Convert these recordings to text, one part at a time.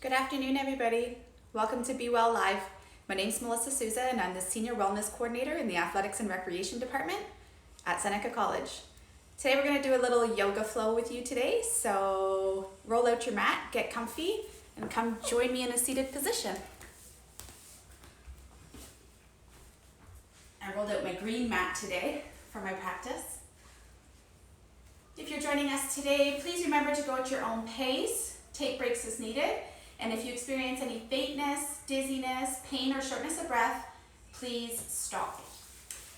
Good afternoon, everybody. Welcome to Be Well Live. My name is Melissa Sousa, and I'm the Senior Wellness Coordinator in the Athletics and Recreation Department at Seneca College. Today we're going to do a little yoga flow with you today, so roll out your mat, get comfy, and come join me in a seated position. I rolled out my green mat today for my practice. If you're joining us today, please remember to go at your own pace, take breaks as needed, and if you experience any faintness, dizziness, pain, or shortness of breath, please stop.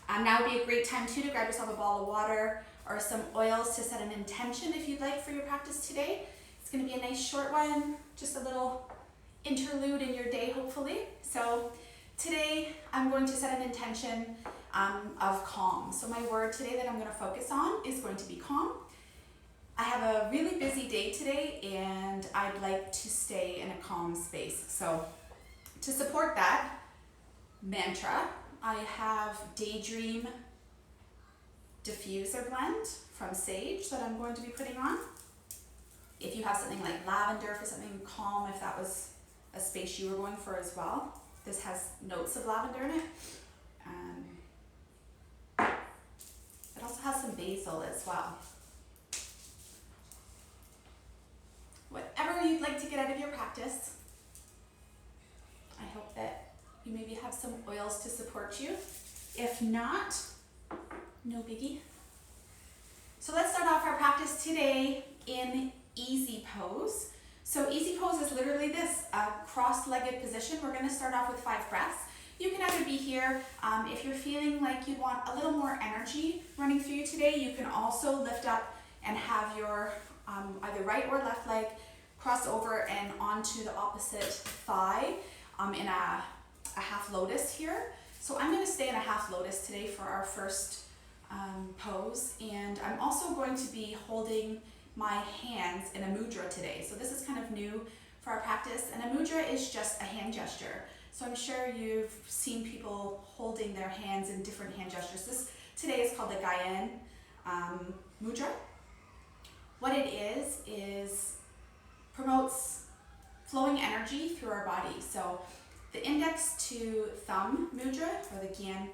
Now would be a great time too to grab yourself a bottle of water or some oils to set an intention if you'd like for your practice today. It's going to be a nice short one, just a little interlude in your day hopefully. So today I'm going to set an intention of calm. So my word today that I'm going to focus on is going to be calm. I have a really busy day today and I'd like to stay in a calm space. So to support that mantra, I have Daydream Diffuser Blend from Sage that I'm going to be putting on. If you have something like lavender for something calm, if that was a space you were going for as well. This has notes of lavender in it. It also has some basil as well. Whatever you'd like to get out of your practice, I hope that you maybe have some oils to support you. If not, no biggie. So let's start off our practice today in easy pose. So easy pose is literally this, a cross-legged position. We're going to start off with 5 breaths. You can either be here, if you're feeling like you want a little more energy running through you today, you can also lift up and have your either right or left leg cross over and onto the opposite thigh in a half lotus here. So I'm going to stay in a half lotus today for our first pose, and I'm also going to be holding my hands in a mudra today. So this is kind of new for our practice, and a mudra is just a hand gesture. So I'm sure you've seen people holding their hands in different hand gestures. This today is called the Gyan mudra. What it is promotes flowing energy through our body. So the index to thumb mudra, or the Gyan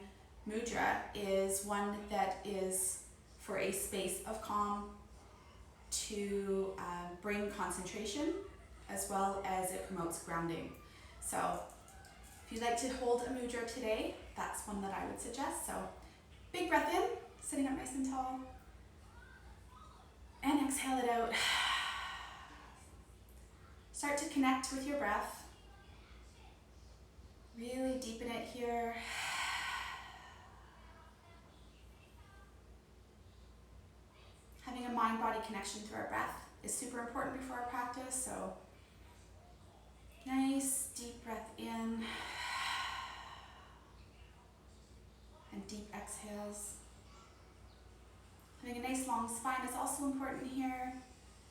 mudra, is one that is for a space of calm to bring concentration, as well as it promotes grounding. So if you'd like to hold a mudra today, that's one that I would suggest. So big breath in, sitting up nice and tall. And exhale it out. Start to connect with your breath. Really deepen it here. Having a mind-body connection through our breath is super important before our practice. So nice deep breath in and deep exhales. Having a nice long spine is also important here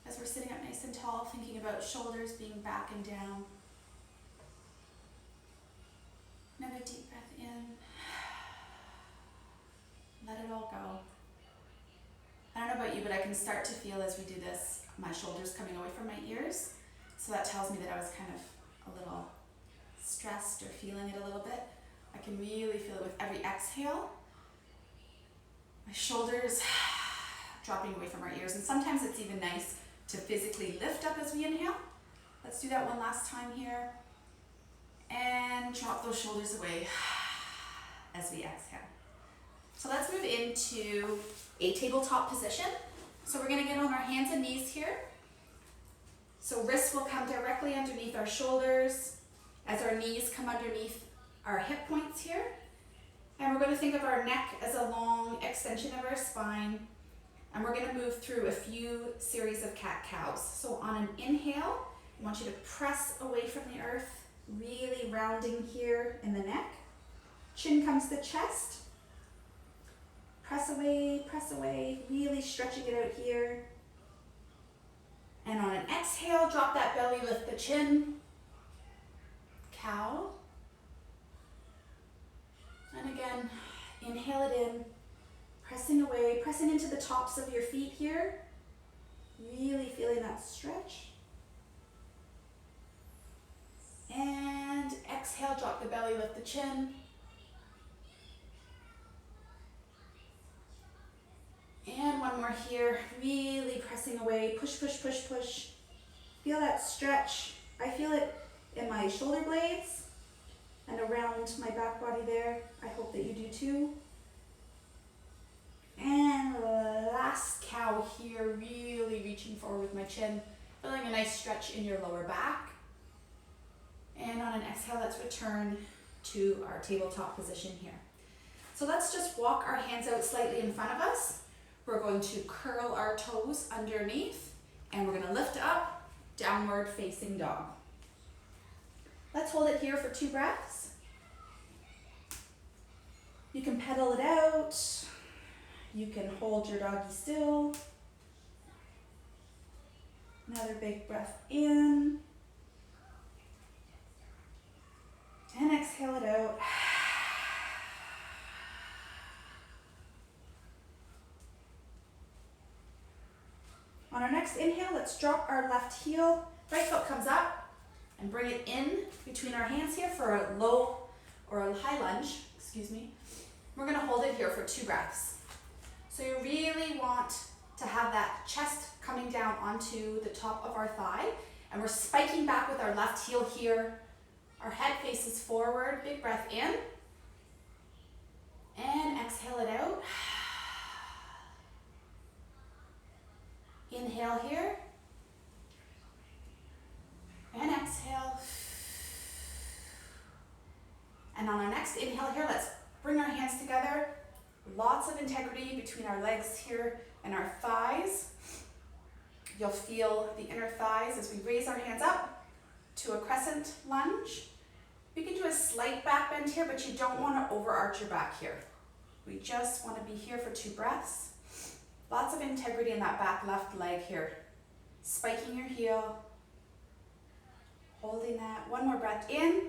as we're sitting up nice and tall, thinking about shoulders being back and down. Another deep breath in. Let it all go. I don't know about you, but I can start to feel as we do this, my shoulders coming away from my ears. So that tells me that I was kind of a little stressed or feeling it a little bit. I can really feel it with every exhale. My shoulders dropping away from our ears, and sometimes it's even nice to physically lift up as we inhale. Let's do that one last time here, and drop those shoulders away as we exhale. So let's move into a tabletop position. So we're going to get on our hands and knees here. So wrists will come directly underneath our shoulders as our knees come underneath our hip points here. And we're going to think of our neck as a long extension of our spine. And we're going to move through a few series of cat-cows. So on an inhale, I want you to press away from the earth, really rounding here in the neck. Chin comes to chest. Press away, really stretching it out here. And on an exhale, drop that belly, lift the chin. Cow. And again, inhale it in. Pressing away, pressing into the tops of your feet here. Really feeling that stretch. And exhale, drop the belly, lift the chin. And one more here, really pressing away, push, push, push, push. Feel that stretch. I feel it in my shoulder blades and around my back body there. I hope that you do too. And last cow here, really reaching forward with my chin, feeling a nice stretch in your lower back. And on an exhale, let's return to our tabletop position here. So let's just walk our hands out slightly in front of us. We're going to curl our toes underneath, and we're going to lift up, downward facing dog. Let's hold it here for 2 breaths. You can pedal it out. You can hold your doggy still. Another big breath in. And exhale it out. On our next inhale, let's drop our left heel. Right foot comes up and bring it in between our hands here for a low or a high lunge, excuse me. We're gonna hold it here for 2 breaths. So you really want to have that chest coming down onto the top of our thigh, and we're spiking back with our left heel here. Our head faces forward, big breath in, and exhale it out. Inhale here, and exhale. And on our next inhale here, let's bring our hands together. Lots of integrity between our legs here and our thighs. You'll feel the inner thighs as we raise our hands up to a crescent lunge. We can do a slight back bend here, but you don't want to overarch your back here. We just want to be here for 2 breaths. Lots of integrity in that back left leg here. Spiking your heel, holding that. One more breath in.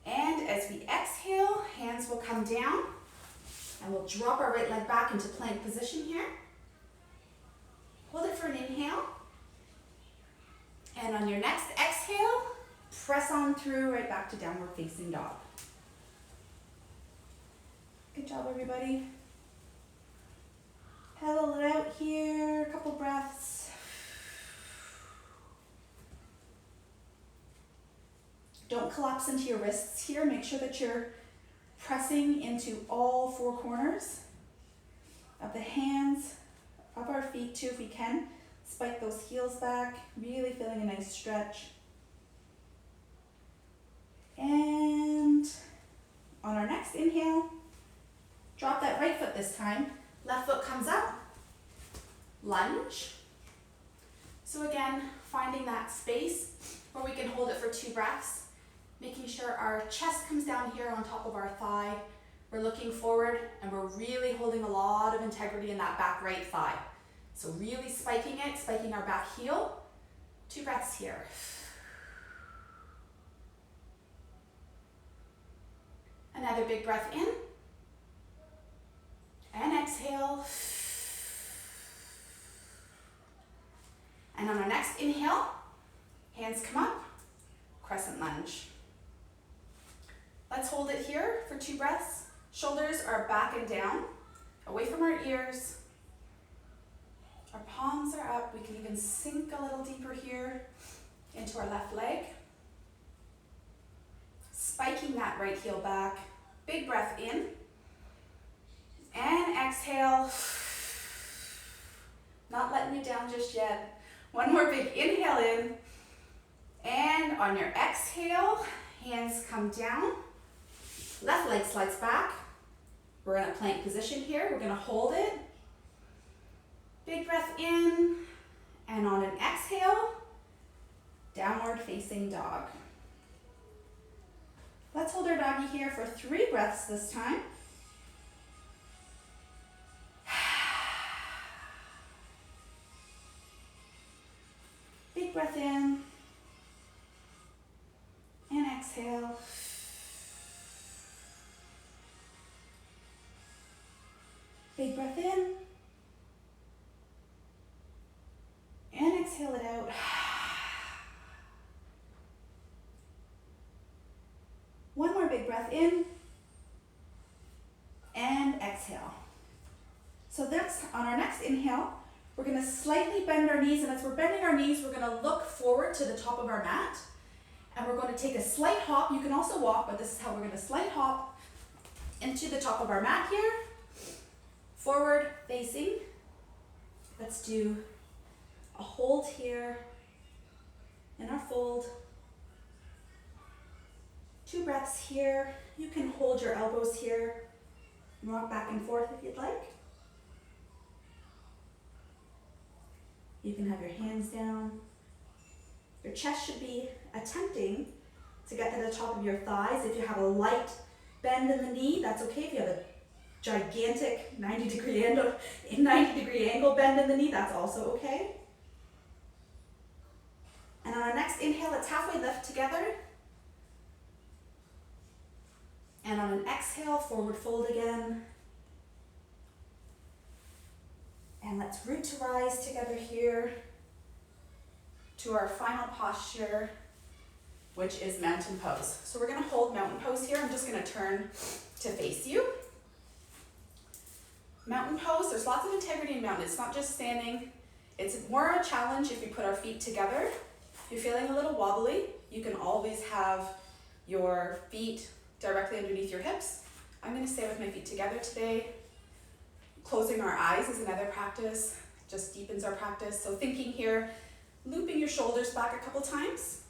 And as we exhale, hands will come down, and we'll drop our right leg back into plank position here. Hold it for an inhale. And on your next exhale, press on through right back to downward facing dog. Good job, everybody. Pedal it out here, a couple breaths. Don't collapse into your wrists here. Make sure that you're pressing into all 4 corners of the hands, of our feet too if we can. Spike those heels back, really feeling a nice stretch. And on our next inhale, drop that right foot this time. Left foot comes up, lunge. So again, finding that space where we can hold it for 2 breaths, making sure our chest comes down here on top of our thigh. We're looking forward, and we're really holding a lot of integrity in that back right thigh. So really spiking it, spiking our back heel. 2 breaths here. Another big breath in. And exhale. And on our next inhale, hands come up, crescent lunge. Let's hold it here for 2 breaths. Shoulders are back and down, away from our ears. Our palms are up. We can even sink a little deeper here into our left leg. Spiking that right heel back. Big breath in. And exhale. Not letting you down just yet. One more big inhale in. And on your exhale, hands come down. Left leg slides back. We're in a plank position here. We're going to hold it. Big breath in. And on an exhale, downward facing dog. Let's hold our doggy here for 3 breaths this time. Big breath in. And exhale. Big breath in. And exhale it out. breath in and exhale. So that's on our next inhale, we're gonna slightly bend our knees, and as we're bending our knees, we're gonna look forward to the top of our mat, and we're going to take a slight hop. You can also walk, but this is how we're gonna slight hop into the top of our mat here, forward facing. Let's do a hold here in our fold. 2 breaths here. You can hold your elbows here and rock back and forth if you'd like. You can have your hands down. Your chest should be attempting to get to the top of your thighs. If you have a light bend in the knee, that's okay. If you have a gigantic 90-degree angle bend in the knee, that's also okay. And on our next inhale, let's halfway lift together. And on an exhale, forward fold again. And let's root to rise together here to our final posture, which is mountain pose. So we're gonna hold mountain pose here. I'm just gonna turn to face you. Mountain pose, there's lots of integrity in mountain. It's not just standing. It's more a challenge if you put our feet together. If you're feeling a little wobbly, you can always have your feet directly underneath your hips. I'm gonna stay with my feet together today. Closing our eyes is another practice, just deepens our practice. So thinking here, looping your shoulders back a couple times.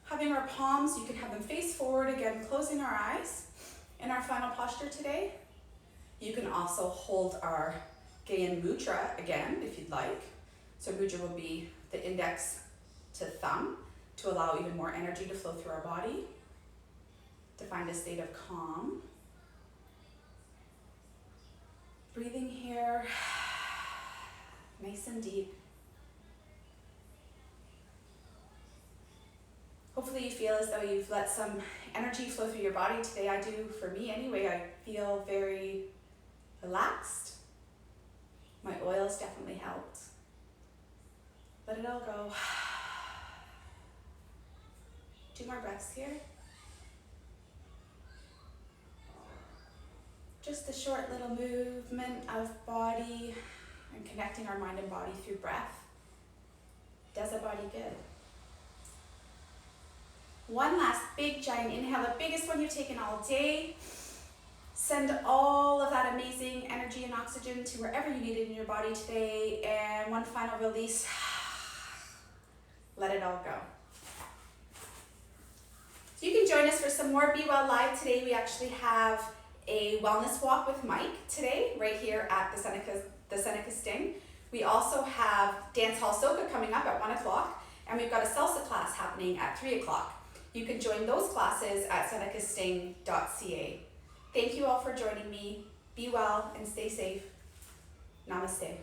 Having our palms, you can have them face forward, again, closing our eyes. In our final posture today, you can also hold our Gyan Mudra again, if you'd like. So Mudra will be the index to thumb to allow even more energy to flow through our body, to find a state of calm. Breathing here, nice and deep. Hopefully you feel as though you've let some energy flow through your body today. I do, for me anyway. I feel very relaxed. My oils definitely helped. Let it all go. 2 more breaths here. Just a short little movement of body and connecting our mind and body through breath. Does a body good. One last big giant inhale, the biggest one you've taken all day. Send all of that amazing energy and oxygen to wherever you need it in your body today. And one final release. Let it all go. So you can join us for some more Be Well Live today. We actually have a wellness walk with Mike today, right here at the Seneca Sting. We also have Dance Hall Soca coming up at 1 o'clock, and we've got a salsa class happening at 3 o'clock. You can join those classes at senecasting.ca. Thank you all for joining me. Be well and stay safe. Namaste.